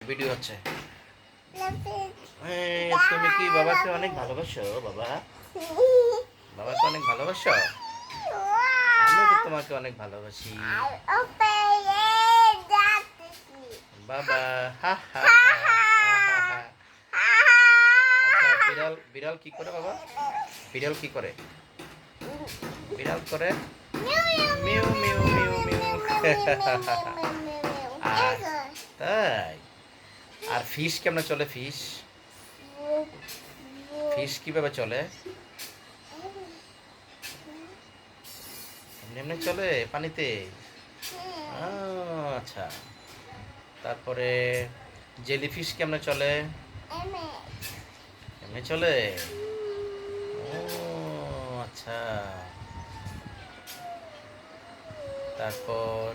Video হচ্ছে। তুমি কি বাবাকে অনেক ভালোবাসো? বাবাকে অনেক ভালোবাসো? আমি তো তোমাকে অনেক ভালোবাসি বাবা। হা হা হা। আচ্ছা, বিড়াল বিড়াল কি করে বাবা? বিড়াল কি করে? বিড়াল করে মিউ মিউ মিউ মিউ। আর তাই? আর ফিশ কেমনে চলে? ফিশ ফিশ কিভাবে চলে? এমনি এমনি চলে পানিতে? আচ্ছা। তারপরে জেলিফিশ কেমনে চলে? এমনি চলে? ও আচ্ছা। তারপর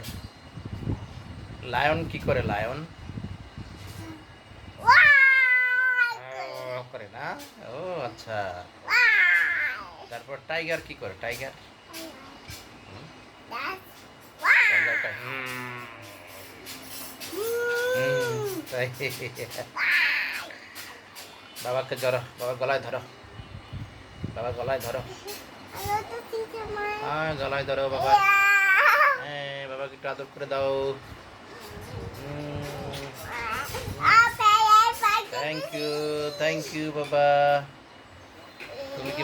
লায়ন কি করে? লায়ন করে না? ও আচ্ছা। তারপর টাইগার কি করে? টাইগার টাইগারটা তাই। বাবাকে ধরো, বাবা গলায় ধরো, বাবা গলায় ধরো। হ্যাঁ গলায় ধরো বাবা। হ্যাঁ বাবাকে একটু আদর করে দাও। থ্যাংক ইউ বাবা। তুমি কি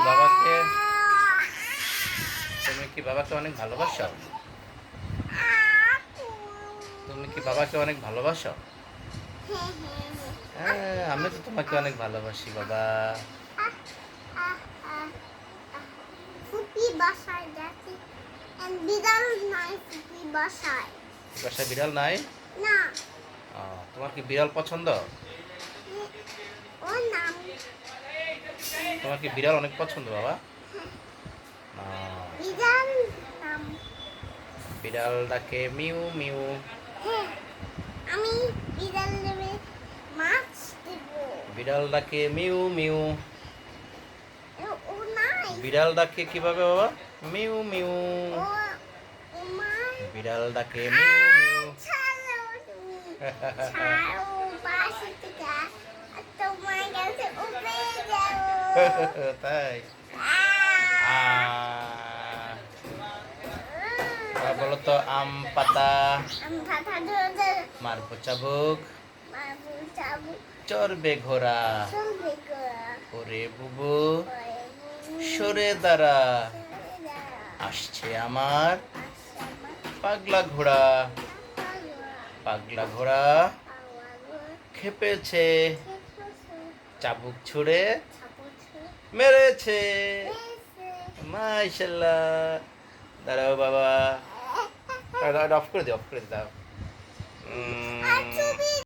বাবাকে অনেক ভালোবাসো? তুমি কি বাবাকে অনেক ভালোবাসো? হ্যাঁ আমি তো তোমাকে অনেক ভালোবাসি বাবা। বাসায় বিড়াল নাই? তোমার কি বিড়াল পছন্দ? তোমার কি বিড়াল অনেক পছন্দ বাবা? বিড়াল ডাকে মিউ মিউ। বিড়াল ডাকে মিউ মিউ। বিড়াল ডাকে কিভাবে বাবা? Mu mu. বিড়াল ডাকে মিউ মিউ। তাই? বলো তো আম পাতা মারবো চাবুক চড়বে ঘোড়া ওরে বুবু সরে দাঁড়া আসছে আমার পাগলা ঘোড়া। পাগলা ঘোড়া খেপেছে চাবুক ছুড়ে মেরেছে। মাশাআল্লাহ। দাঁড়াও বাবা, অফ করে দাও, অফ করে দাও।